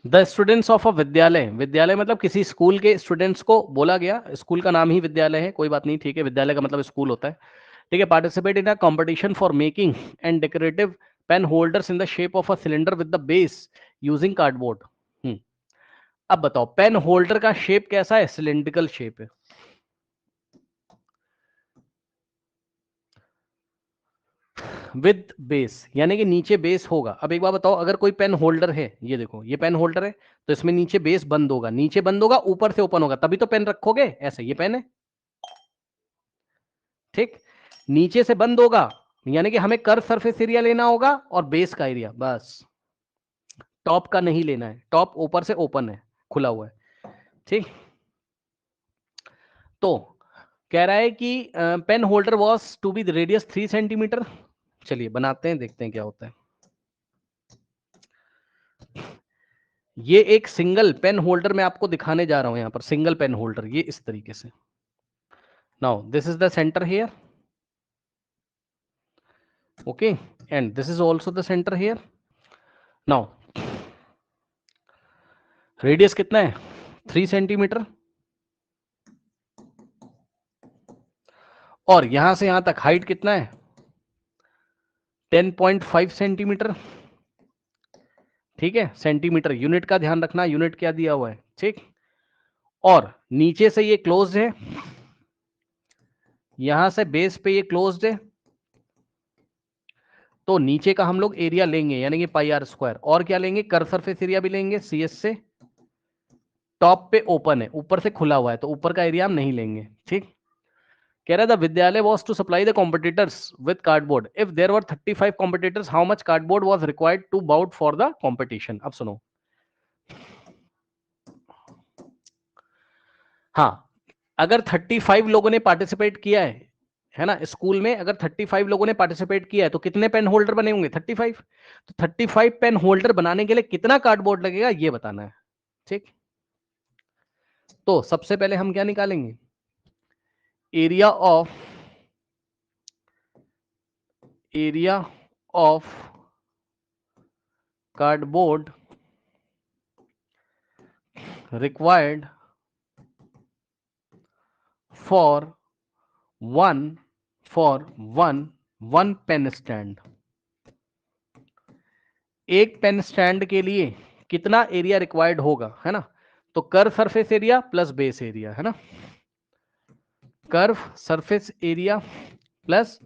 The students of a विद्यालय, विद्यालय मतलब किसी स्कूल के स्टूडेंट्स को बोला गया, स्कूल का नाम ही विद्यालय है, कोई बात नहीं, ठीक है, विद्यालय का मतलब स्कूल होता है, ठीक है। Participate in a competition for making and decorative pen holders in the shape of a cylinder with the base using cardboard. अब बताओ पेन होल्डर का शेप कैसा है? सिलेंड्रिकल शेप है। विद बेस यानी कि नीचे बेस होगा। अब एक बार बताओ, अगर कोई पेन होल्डर है, ये देखो ये पेन होल्डर है, तो इसमें नीचे बेस बंद होगा, नीचे बंद होगा, ऊपर से ओपन होगा, तभी तो पेन रखोगे। ऐसे ये पेन है, ठीक, नीचे से बंद होगा, यानी कि हमें कर्व सरफेस एरिया लेना होगा और बेस का एरिया, बस टॉप का नहीं लेना है, टॉप ऊपर से ओपन है, खुला हुआ है, ठीक। तो कह रहा है कि pen holder was to be radius 3 centimetre. चलिए बनाते हैं, देखते हैं क्या होता है। ये एक सिंगल पेन होल्डर मैं आपको दिखाने जा रहा हूं, यहां पर सिंगल पेन होल्डर, ये इस तरीके से। Now this is the centre here, okay, and this is also the centre here. Now radius कितना है? 3 सेंटीमीटर, और यहां से यहां तक हाइट कितना है? 10.5 सेंटीमीटर, ठीक है। सेंटीमीटर यूनिट का ध्यान रखना, यूनिट क्या दिया हुआ है, ठीक। और नीचे से ये क्लोज्ड है, यहां से बेस पे ये क्लोज्ड है, तो नीचे का हम लोग एरिया लेंगे यानी कि पाई आर स्क्वायर, और क्या लेंगे? कर्व सरफेस एरिया भी लेंगे सी एस से। टॉप पे ओपन है, ऊपर से खुला हुआ है, तो ऊपर का एरिया हम नहीं लेंगे, ठीक। कह रहा था विद्यालय was to supply the competitors with cardboard, if there were 35 competitors how much cardboard was required to bout for the competition. अब सुनो, हाँ, अगर 35 लोगों ने पार्टिसिपेट किया है ना, स्कूल में अगर 35 लोगों ने पार्टिसिपेट किया है, तो कितने पेन होल्डर बने होंगे? 35। तो 35 पेन होल्डर बनाने के लिए कितना कार्डबोर्ड लगेगा, ये बताना है, ठीक। तो सबसे पहले हम क्या निकालेंगे? Area of cardboard required for one one pen stand. एक पेन स्टैंड के लिए कितना एरिया रिक्वायर्ड होगा, है ना। तो curve surface area plus base area, है ना, curve surface area plus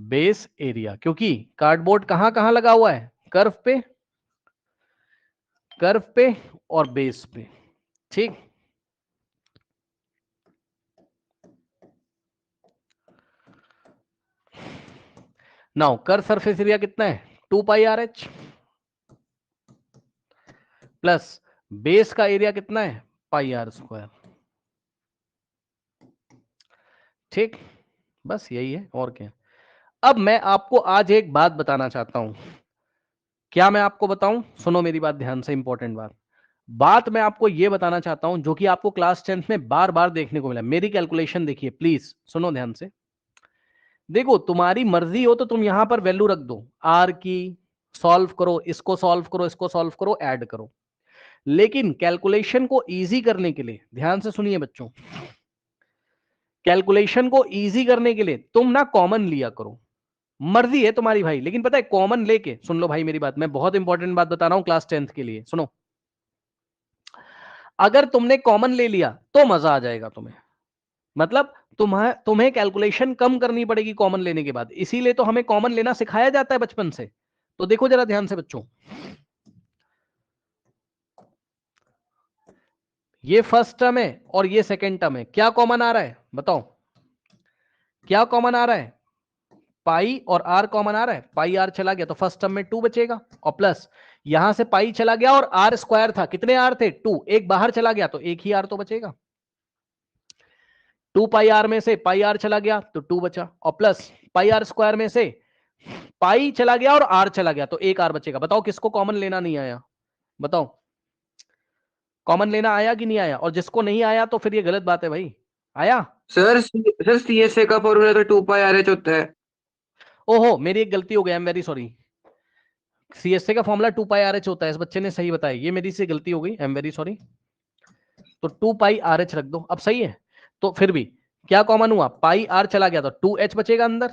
base area, क्योंकि कार्डबोर्ड कहां कहां लगा हुआ है? कर्व पे और बेस पे, ठीक। नाउ कर्व सरफेस एरिया कितना है? 2 पाई आर एच, प्लस बेस का एरिया कितना है? पाई आर स्क्वायर, ठीक। बस यही है, और क्या। अब मैं आपको आज एक बात बताना चाहता हूं। क्या मैं आपको बताऊं? सुनो मेरी बात ध्यान से, इंपॉर्टेंट बात मैं आपको यह बताना चाहता हूं, जो कि आपको क्लास 10th में बार बार देखने को मिला। मेरी कैलकुलेशन देखिए, प्लीज सुनो ध्यान से। देखो, तुम्हारी मर्जी हो तो तुम यहां पर वैल्यू रख दो आर की, सॉल्व करो, इसको सॉल्व करो, इसको सॉल्व करो, ऐड करो। लेकिन कैलकुलेशन को इजी करने के लिए, ध्यान से सुनिए बच्चों, कैलकुलेशन को इजी करने के लिए तुम ना कॉमन लिया करो। मर्जी है तुम्हारी भाई, लेकिन पता है कॉमन लेके, सुन लो भाई मेरी बात, मैं बहुत इंपॉर्टेंट बात बता रहा हूं क्लास 10th के लिए, सुनो। अगर तुमने कॉमन ले लिया तो मजा आ जाएगा तुम्हें, मतलब तुम्हें कैलकुलेशन कम करनी पड़ेगी कॉमन लेने के बाद, इसीलिए तो हमें कॉमन लेना सिखाया जाता है बचपन से। तो देखो जरा ध्यान से बच्चों, ये फर्स्ट टर्म है और ये सेकेंड टर्म है, क्या कॉमन आ रहा है बताओ? क्या कॉमन आ रहा है? पाई और आर कॉमन आ रहा है, पाई आर चला गया तो फर्स्ट टर्म में 2 बचेगा, और प्लस यहां से पाई चला गया और आर स्क्वायर था, कितने आर थे? 2, एक बाहर चला गया तो एक ही आर तो बचेगा। 2 पाई आर में से पाई आर चला गया तो 2 बचा, और प्लस पाई आर स्क्वायर में से पाई चला गया और आर चला गया तो एक आर बचेगा। बताओ किसको कॉमन लेना नहीं आया? बताओ कॉमन लेना आया कि नहीं आया? और जिसको नहीं आया तो फिर ये गलत बात है भाई। आया? सर सीएसए का फॉर्मूला तो 2 पाई आर एच होता है। ओहो, मेरी एक गलती हो गई, I am very sorry. CSA का फॉर्मूला 2 पाई RH होता है, इस बच्चे ने सही बताया, ये मेरी से गलती हो गई, आई एम वेरी सॉरी। तो 2 पाई RH रख दो, अब सही है। तो फिर भी क्या कॉमन हुआ, पाई R चला गया तो 2H बचेगा अंदर,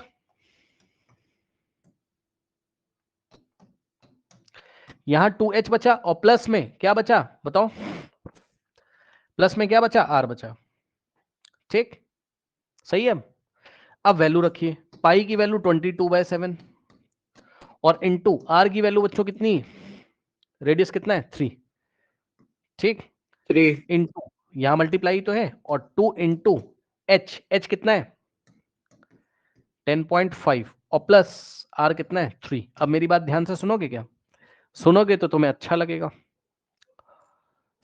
यहां 2H बचा, और प्लस में क्या बचा बताओ, प्लस में क्या बचा, R बचा। ठीक, सही है। अब वैल्यू रखिए, पाई की वैल्यू 22/7 और इंटू आर की वैल्यू बच्चों कितनी, रेडियस कितना है 3, ठीक, 3 इंटू यहां मल्टीप्लाई तो है, और 2 इंटू एच, एच कितना है 10.5 और प्लस आर कितना है 3। अब मेरी बात ध्यान से सुनोगे क्या, सुनोगे तो तुम्हें अच्छा लगेगा,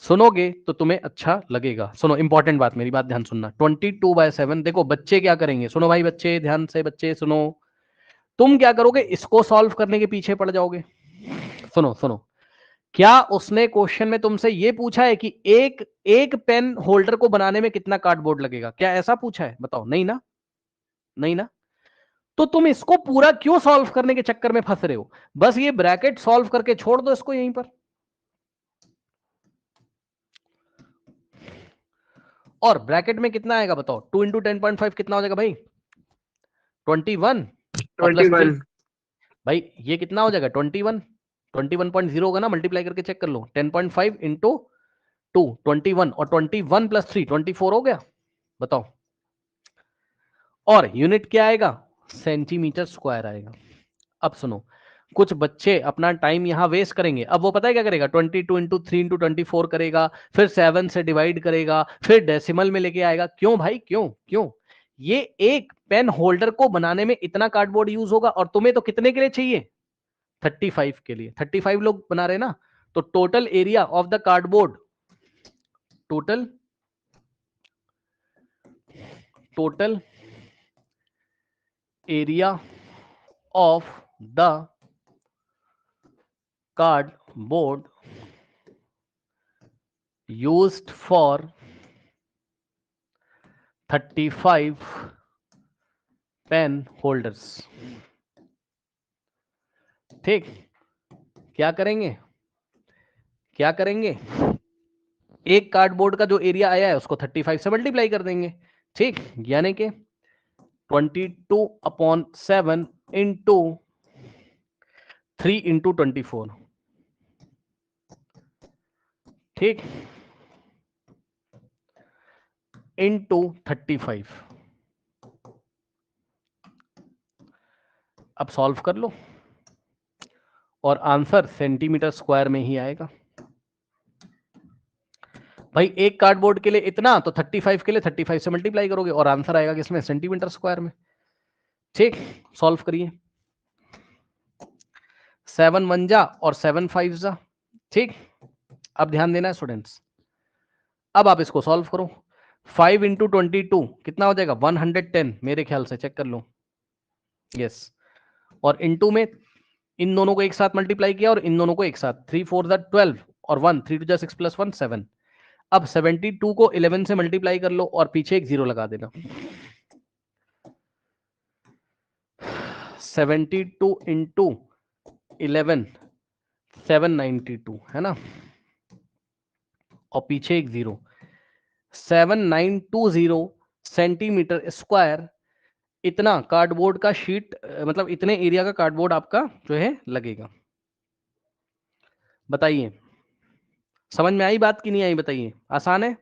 सुनोगे तो तुम्हें अच्छा लगेगा। सुनो, इंपॉर्टेंट बात, मेरी बात ध्यान सुनना। 22/7, देखो बच्चे क्या करेंगे, सुनो भाई बच्चे ध्यान से, बच्चे सुनो, तुम क्या करोगे, इसको सॉल्व करने के पीछे पड़ जाओगे। सुनो सुनो, क्या उसने क्वेश्चन में तुमसे ये पूछा है कि एक एक पेन होल्डर को बनाने में कितना कार्डबोर्ड लगेगा, क्या ऐसा पूछा है, बताओ, नहीं ना, नहीं ना। तो तुम इसको पूरा क्यों सॉल्व करने के चक्कर में फंस रहे हो, बस ये ब्रैकेट सॉल्व करके छोड़ दो इसको यहीं पर, और ब्रैकेट में कितना आएगा बताओ, 2 इंटू 10.5 कितना हो जाएगा भाई 21 और प्लस 3, 21 भाई ये कितना हो जाएगा 21, 21.0 होगा ना, मल्टीप्लाई करके चेक कर लो, 10.5 इंटू 2 21 और 21 प्लस 3 24 हो गया, बताओ। और यूनिट क्या आएगा, सेंटीमीटर स्क्वायर आएगा। अब सुनो, कुछ बच्चे अपना टाइम यहां वेस्ट करेंगे, अब वो पता है क्या करेगा, 22 इंटू 3 इंटू 24 करेगा, फिर 7 से डिवाइड करेगा, फिर डेसिमल में लेके आएगा, क्यों भाई क्यों क्यों, ये एक पेन होल्डर को बनाने में इतना कार्डबोर्ड यूज होगा, और तुम्हें तो कितने के लिए चाहिए 35 के लिए, 35 लोग बना रहे ना, तो total area of the cardboard, total total area of the cardboard used for 35 pen holders. ठीक, क्या करेंगे, क्या करेंगे, एक कार्डबोर्ड का जो एरिया आया है उसको 35 से मल्टीप्लाई कर देंगे, ठीक, यानी कि 22/7 इंटू 3 इंटू 24, ठीक, इंटू 35। अब सॉल्व कर लो और आंसर सेंटीमीटर स्क्वायर में ही आएगा। भाई एक कार्डबोर्ड के लिए इतना, तो 35 के लिए 35 से मल्टीप्लाई करोगे और आंसर आएगा किसमें, सेंटीमीटर स्क्वायर में। ठीक, सॉल्व करिए, 7 1 जा और 7 5 जा, ठीक। अब ध्यान देना है स्टूडेंट्स, अब आप इसको सॉल्व करो, 5 इंटू 22 कितना हो जाएगा 110, मेरे ख्याल से चेक कर लो, यस, और इंटू में इन दोनों को एक साथ मल्टीप्लाई किया और इन दोनों को एक साथ, 3 4 जा 12 और 1 3 2 जा 6 प्लस 1 7। अब 72 को 11 से मल्टीप्लाई कर लो और पीछे एक जीरो लगा देना, 72 इंटू 11 792 है ना, और पीछे एक जीरो, 7920 सेंटीमीटर स्क्वायर, इतना कार्डबोर्ड का शीट, मतलब इतने एरिया का कार्डबोर्ड आपका जो है लगेगा। बताइए, समझ में आई बात कि नहीं आई, बताइए, आसान है।